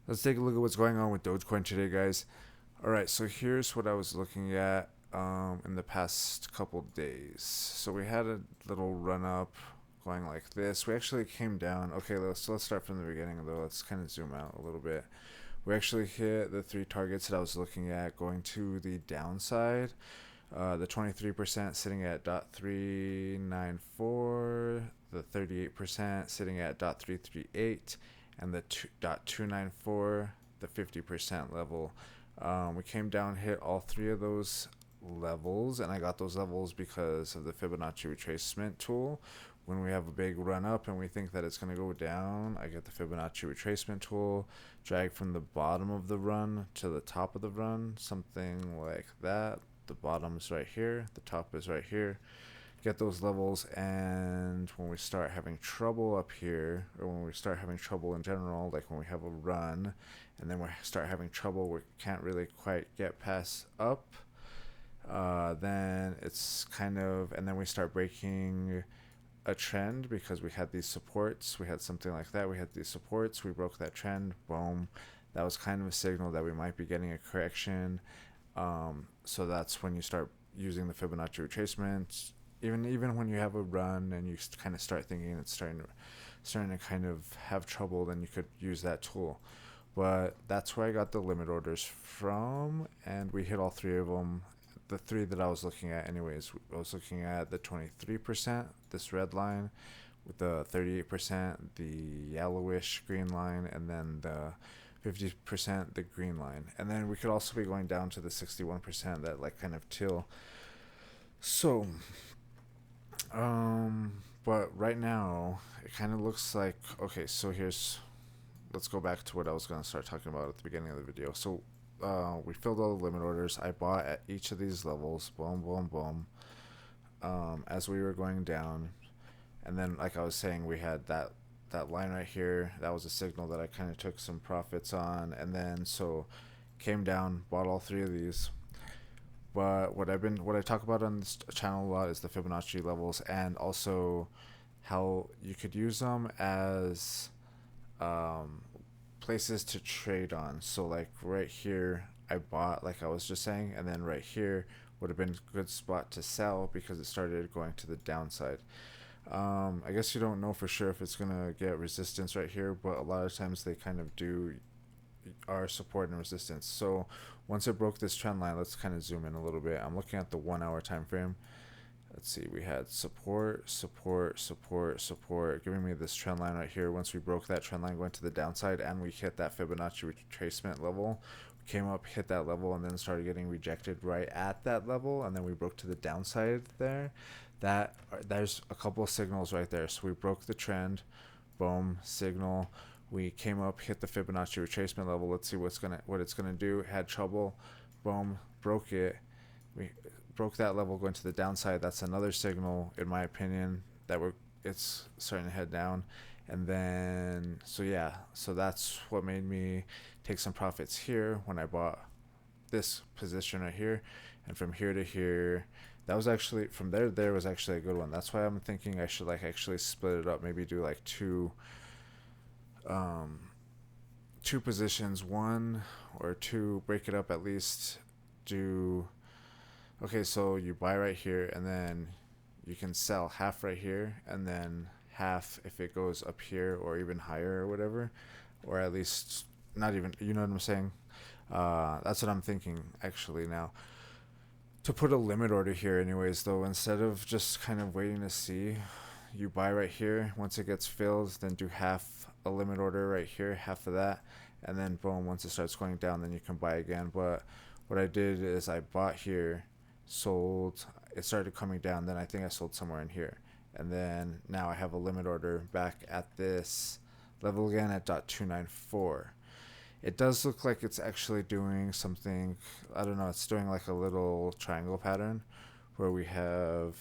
Let's take a look at what's going on with Dogecoin today, guys. All right, so here's what I was looking at in the past couple days. So we had a little run up going like this. We actually came down. Okay, let's start from the beginning though. Let's kind of zoom out a little bit. We actually hit the three targets that I was looking at going to the downside. The 23% sitting at .394, the 38% sitting at .338, and the .294, the 50% level. We came down, hit all three of those levels, and I got those levels because of the Fibonacci retracement tool. When we have a big run up and we think that it's going to go down, I get the Fibonacci retracement tool, drag from the bottom of the run to the top of the run, something like that. The bottom is right here, the top is right here. Get those levels, and when we start having trouble up here, or when we start having trouble in general, like when we have a run and then we start having trouble, we can't really quite get past up, then it's kind of, and then we start breaking a trend because we had these supports. We had something like that. We had these supports. We broke that trend. Boom. That was kind of a signal that we might be getting a correction. So that's when you start using the Fibonacci retracement. Even when you have a run and you kind of start thinking it's starting to kind of have trouble, then you could use that tool. But that's where I got the limit orders from, and we hit all three of them. The three that I was looking at, anyways, I was looking at the 23%, this red line, with the 38%, the yellowish green line, and then the 50%, the green line. And then we could also be going down to the 61%, that like kind of teal. So, but right now, it kind of looks like, okay, so let's go back to what I was going to start talking about at the beginning of the video. So, we filled all the limit orders. I bought at each of these levels, boom, boom, boom, as we were going down. And then, like I was saying, we had that line right here. That was a signal that I kind of took some profits on. And then, so came down, bought all three of these. But what I talk about on this channel a lot is the Fibonacci levels, and also how you could use them as um, places to trade on. So like right here, I bought, like I was just saying, and then right here would have been a good spot to sell because it started going to the downside. I guess you don't know for sure if it's gonna get resistance right here, but a lot of times they kind of do are support and resistance. So once it broke this trend line, let's kind of zoom in a little bit. I'm looking at the 1 hour time frame. Let's see, we had support, support, support, support, giving me this trend line right here. Once we broke that trend line going to the downside and we hit that Fibonacci retracement level, we came up, hit that level, and then started getting rejected right at that level, and then we broke to the downside there. There's a couple of signals right there. So we broke the trend, boom, signal. We came up, hit the Fibonacci retracement level. Let's see what it's gonna do. Had trouble, boom, broke it. We broke that level going to the downside. That's another signal, in my opinion, that it's starting to head down. And then, so that's what made me take some profits here when I bought this position right here. And from here to here, that was actually, from there was actually a good one. That's why I'm thinking I should like actually split it up, maybe do like um two positions, one or two, break it up at least. Do Okay, so you buy right here, and then you can sell half right here, and then half if it goes up here or even higher or whatever, or at least not even, you know what I'm saying? That's what I'm thinking actually now. To put a limit order here, anyways, though, instead of just kind of waiting to see, you buy right here. Once it gets filled, then do half a limit order right here, half of that, and then boom, once it starts going down, then you can buy again. But what I did is I bought here, sold, it started coming down, then I think I sold somewhere in here, and then now I have a limit order back at this level again at .294. It does look like it's actually doing something, I don't know, it's doing like a little triangle pattern where we have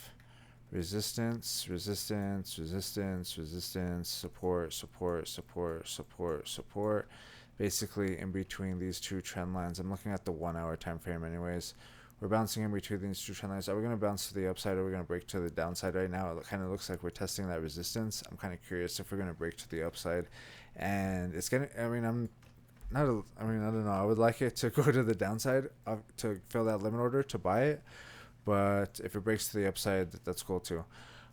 resistance, resistance, resistance, resistance, support, support, support, support, support, basically in between these two trend lines. I'm looking at the 1 hour time frame anyways. We're bouncing in between these two trend lines. Are we going to bounce to the upside, or are we going to break to the downside right now? It kind of looks like we're testing that resistance. I'm kind of curious if we're going to break to the upside. And it's going to, I mean, not a, I mean, I don't know. I would like it to go to the downside to fill that limit order to buy it. But if it breaks to the upside, that's cool too.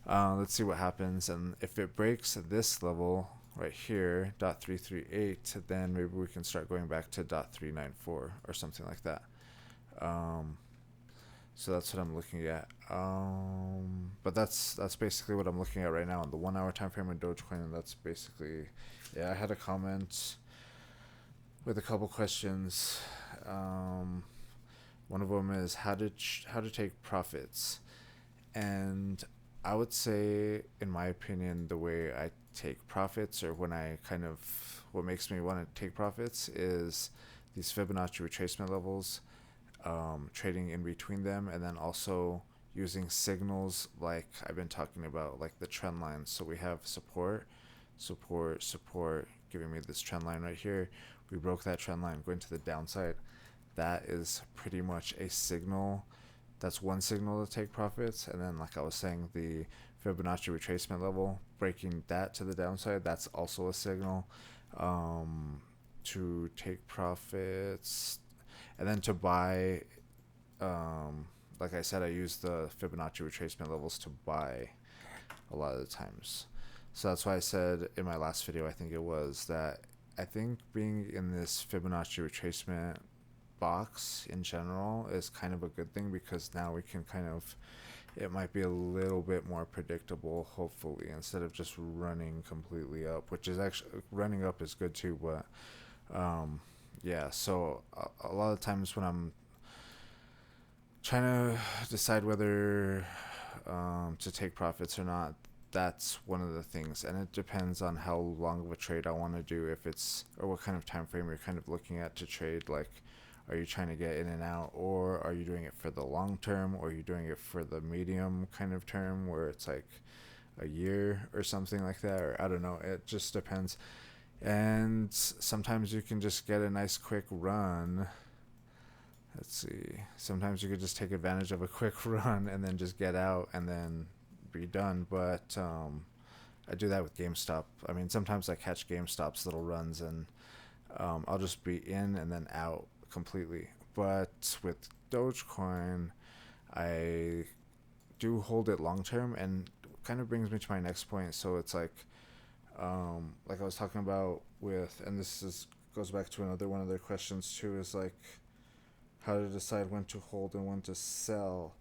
Let's see what happens. And if it breaks this level right here, .338, then maybe we can start going back to .394 or something like that. So that's what I'm looking at. But that's basically what I'm looking at right now on the 1 hour time frame in Dogecoin, and that's basically, yeah. I had a comment with a couple questions. One of them is how to take profits, and I would say, in my opinion, the way I take profits, or when I kind of, what makes me want to take profits, is these Fibonacci retracement levels, trading in between them, and then also using signals like I've been talking about, like the trend lines. So we have support, giving me this trend line right here. We broke that trend line, going to the downside. That is pretty much a signal. That's one signal to take profits. And then, like I was saying, the Fibonacci retracement level, breaking that to the downside, that's also a signal to take profits. And then to buy, like I said, I use the Fibonacci retracement levels to buy a lot of the times. So that's why I said in my last video, I think it was, that I think being in this Fibonacci retracement box in general is kind of a good thing, because now we can kind of, it might be a little bit more predictable, hopefully, instead of just running completely up, which is actually, running up is good too, but yeah. So a lot of times when I'm trying to decide whether to take profits or not, that's one of the things, and it depends on how long of a trade I want to do, if it's, or what kind of time frame you're kind of looking at to trade. Like, are you trying to get in and out, or are you doing it for the long term, or are you doing it for the medium kind of term where it's like a year or something like that, or I don't know. It just depends. And sometimes you can just get a nice quick run. Let's see. Sometimes you could just take advantage of a quick run and then just get out and then be done. But I do that with GameStop. I mean, sometimes I catch GameStop's little runs, and I'll just be in and then out completely. But with Dogecoin, I do hold it long term, and kind of brings me to my next point. So it's like I was talking about with, and this is goes back to another one of their questions too, is like how to decide when to hold and when to sell.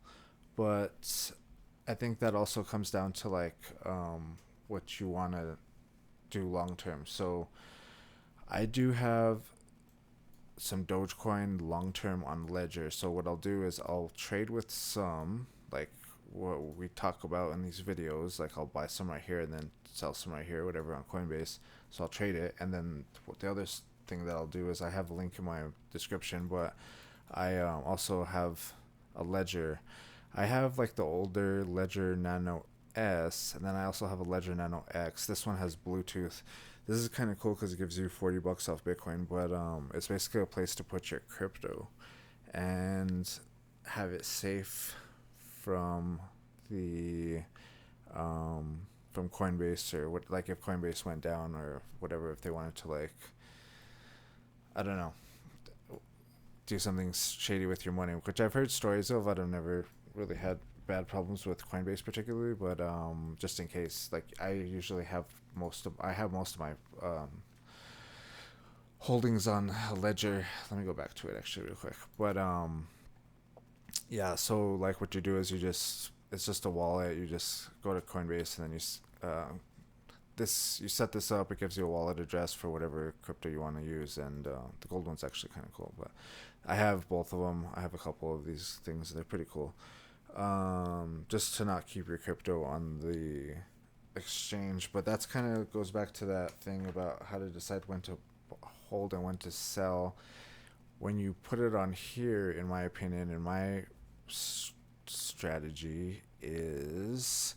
But I think that also comes down to like what you want to do long term. So I do have some Dogecoin long term on Ledger. So what I'll do is I'll trade with some, like what we talk about in these videos. Like I'll buy some right here and then sell some right here, whatever, on Coinbase. So I'll trade it, and then the other thing that I'll do is I have a link in my description, but I also have a Ledger. I have like the older Ledger Nano S, and then I also have a Ledger Nano X. This one has Bluetooth. This is kind of cool because it gives you $40 off Bitcoin, but it's basically a place to put your crypto and have it safe from the from Coinbase, or what, like if Coinbase went down or whatever, if they wanted to, like, I don't know, do something shady with your money, which I've heard stories of. I've never really had bad problems with Coinbase particularly, but just in case, like I usually have most of my holdings on Ledger. Let me go back to it actually real quick. But yeah, so like what you do is it's just a wallet. You just go to Coinbase, and then you set this up. It gives you a wallet address for whatever crypto you want to use, and the gold one's actually kind of cool. But I have both of them. I have a couple of these things. They're pretty cool. Just to not keep your crypto on the exchange. But that's kind of goes back to that thing about how to decide when to hold and when to sell. When you put it on here, in my opinion, in my strategy is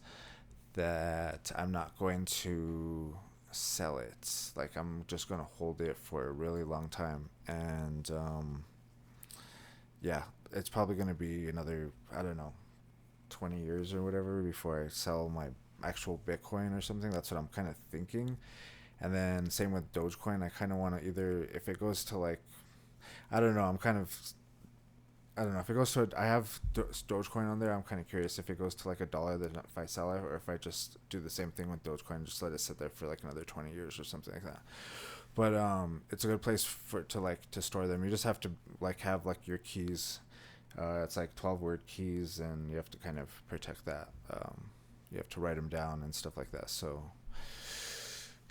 that I'm not going to sell it. Like, I'm just going to hold it for a really long time. And yeah, it's probably going to be another, I don't know, 20 years or whatever before I sell my actual Bitcoin or something. That's what I'm kind of thinking. And then same with Dogecoin. I kind of want to either, if it goes to like, I don't know, I don't know if it goes to. I have Dogecoin on there. I'm kind of curious if it goes to like $1, then if I sell it, or if I just do the same thing with Dogecoin, and just let it sit there for like another 20 years or something like that. But it's a good place for to store them. You just have to like have like your keys. It's like 12-word keys, and you have to kind of protect that. You have to write them down and stuff like that. So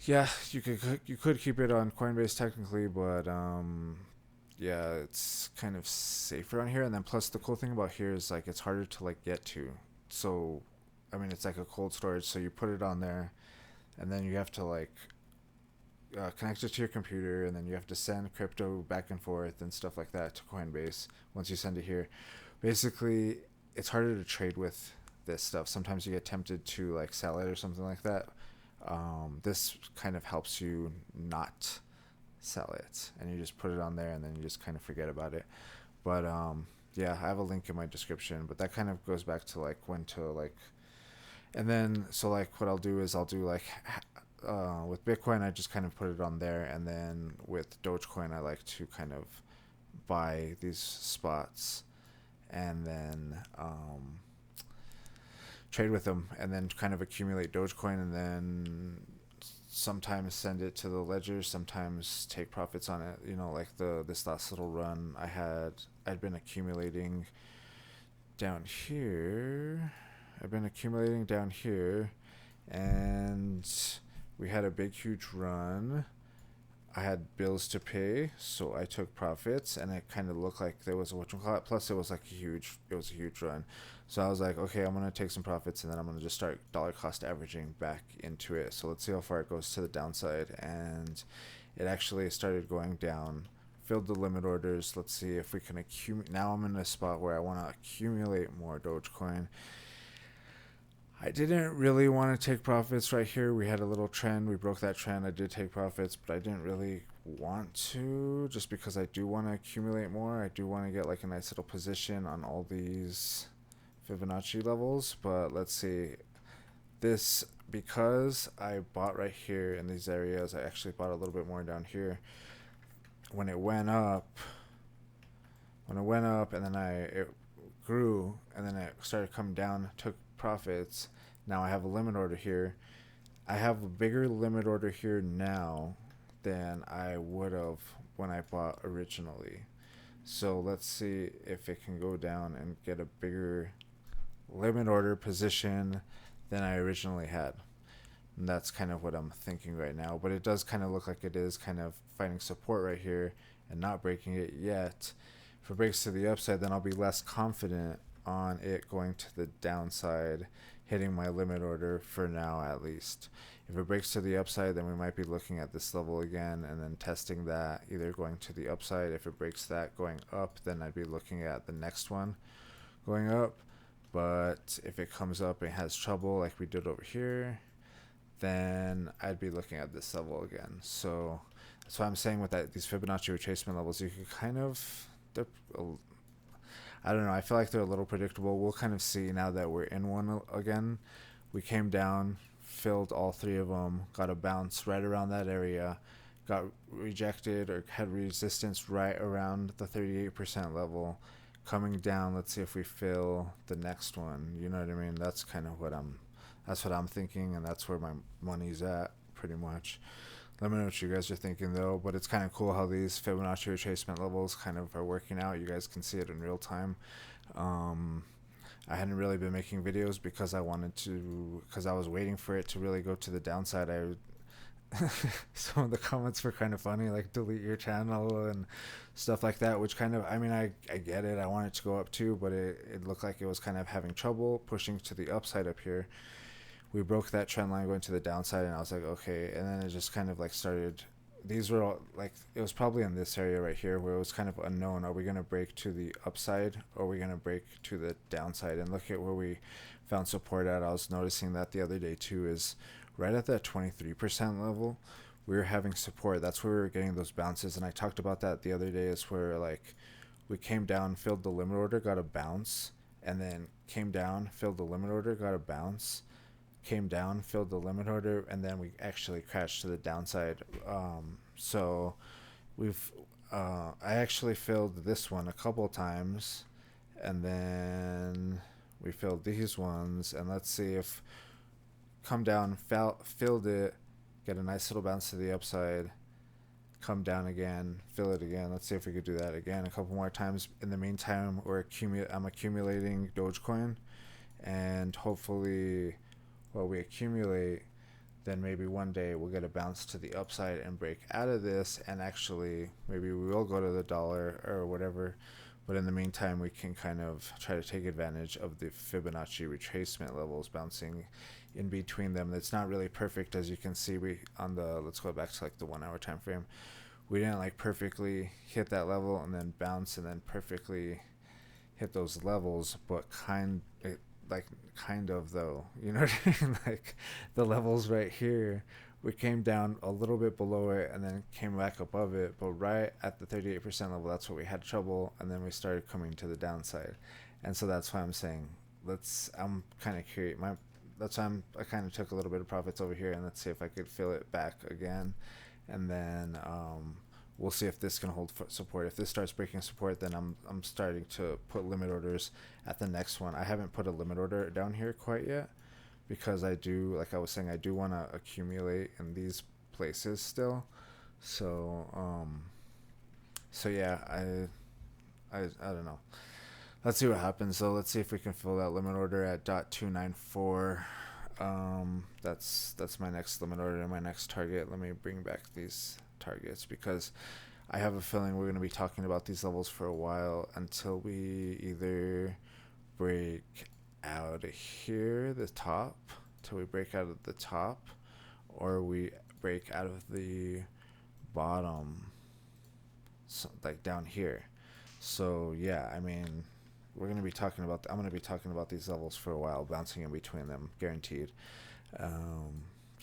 yeah, you could keep it on Coinbase technically, but yeah, it's kind of safer on here. And then plus the cool thing about here is like it's harder to like get to. So I mean it's like a cold storage, so you put it on there, and then you have to like connect it to your computer, and then you have to send crypto back and forth and stuff like that to Coinbase once you send it here. Basically, it's harder to trade with this stuff. Sometimes you get tempted to like sell it or something like that. This kind of helps you not sell it, and you just put it on there, and then you just kind of forget about it. But yeah, I have a link in my description, but that kind of goes back to like when to like, and then so like what I'll do is I'll do like with Bitcoin, I just kind of put it on there, and then with Dogecoin, I like to kind of buy these spots and then trade with them, and then kind of accumulate Dogecoin, and then sometimes send it to the ledger, sometimes take profits on it. You know, like this last little run I'd been accumulating down here. And we had a big huge run. I had bills to pay, so I took profits, and it kind of looked like there was a whatchamacallit. Plus, it was a huge run. So I was like, okay, I'm gonna take some profits, and then I'm gonna just start dollar cost averaging back into it. So let's see how far it goes to the downside, and it actually started going down. Filled the limit orders. Let's see if we can accumulate. Now I'm in a spot where I want to accumulate more Dogecoin. I didn't really want to take profits right here. We had a little trend. We broke that trend. I did take profits, but I didn't really want to, just because I do want to accumulate more. I do want to get like a nice little position on all these Fibonacci levels. But let's see. This, because I bought right here in these areas, I actually bought a little bit more down here. When it went up, and then it grew, and then it started coming down, took profits. Now I have a limit order here. I have a bigger limit order here now than I would have when I bought originally. So let's see if it can go down and get a bigger limit order position than I originally had. And that's kind of what I'm thinking right now. But it does kind of look like it is kind of finding support right here and not breaking it yet. If it breaks to the upside, then I'll be less confident on it going to the downside, hitting my limit order for now at least. If it breaks to the upside, then we might be looking at this level again and then testing that, either going to the upside. If it breaks that going up, then I'd be looking at the next one going up. But if it comes up and has trouble like we did over here, then I'd be looking at this level again. So that's why I'm saying with these Fibonacci retracement levels, you can kind of, I don't know, I feel like they're a little predictable. We'll kind of see now that we're in one again. We came down, filled all three of them, got a bounce right around that area, got rejected or had resistance right around the 38% level. Coming down, let's see if we fill the next one. You know what I mean? That's kind of what I'm thinking, and that's where my money's at pretty much. Let me know what you guys are thinking though, but it's kind of cool how these Fibonacci retracement levels kind of are working out. You guys can see it in real time. I hadn't really been making videos because I was waiting for it to really go to the downside. Some of the comments were kind of funny, like delete your channel and stuff like that, which kind of, I mean, I get it. I want it to go up too, but it looked like it was kind of having trouble pushing to the upside up here. We broke that trend line going to the downside, and I was like, okay. And then it just kind of like started. These were all like, it was probably in this area right here where it was kind of unknown. Are we going to break to the upside, or are we going to break to the downside? And look at where we found support at. I was noticing that the other day too, is right at that 23% level. We were having support. That's where we were getting those bounces. And I talked about that the other day, is where like we came down, filled the limit order, got a bounce, and then came down, filled the limit order, got a bounce. came down, filled the limit order, and then we actually crashed to the downside. So we've I actually filled this one a couple times, and then we filled these ones, and let's see if come down, filled it, get a nice little bounce to the upside, come down again, fill it again. Let's see if we could do that again a couple more times. In the meantime, I'm accumulating Dogecoin, and hopefully while we accumulate, then maybe one day we'll get a bounce to the upside and break out of this, and actually maybe we will go to the dollar or whatever. But in the meantime, we can kind of try to take advantage of the Fibonacci retracement levels bouncing in between them. It's not really perfect, as you can see. Let's go back to like the 1 hour time frame. We didn't like perfectly hit that level and then bounce and then perfectly hit those levels, but kind of though, you know what I mean? Like the levels right here, we came down a little bit below it and then came back above it, but right at the 38% level, that's what we had trouble, and then we started coming to the downside. And so that's why I'm saying I'm kind of curious. That's why I kind of took a little bit of profits over here, and let's see if I could fill it back again, and then we'll see if this can hold support. If this starts breaking support, then I'm starting to put limit orders at the next one. I haven't put a limit order down here quite yet, because I do, like I was saying, I do want to accumulate in these places still. So yeah, I don't know. Let's see what happens though. Let's see if we can fill that limit order at .294. That's my next limit order and my next target. Let me bring back these targets, because I have a feeling we're going to be talking about these levels for a while, until we either break out of here, the top, till we break out of the top, or we break out of the bottom, so, like down here. So yeah, I mean, I'm going to be talking about these levels for a while, bouncing in between them, guaranteed.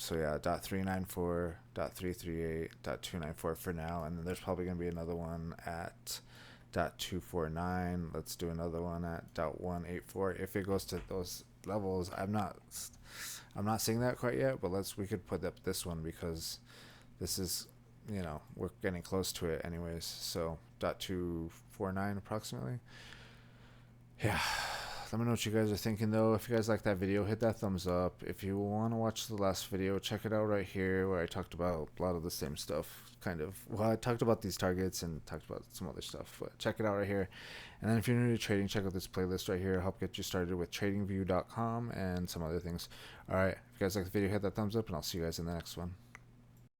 So yeah, .394, .338, .294 for now, and then there's probably going to be another one at .249. Let's do another one at .184. If it goes to those levels, I'm not seeing that quite yet, but we could put up this one, because this is, we're getting close to it anyways. So .249 approximately. Yeah, let me know what you guys are thinking though. If you guys like that video, hit that thumbs up. If you want to watch the last video, check it out right here, where I talked about a lot of the same stuff. I talked about these targets and talked about some other stuff, but check it out right here. And then if you're new to trading, check out this playlist right here. It'll help get you started with tradingview.com and some other things. All right, if you guys like the video, hit that thumbs up, and I'll see you guys in the next one.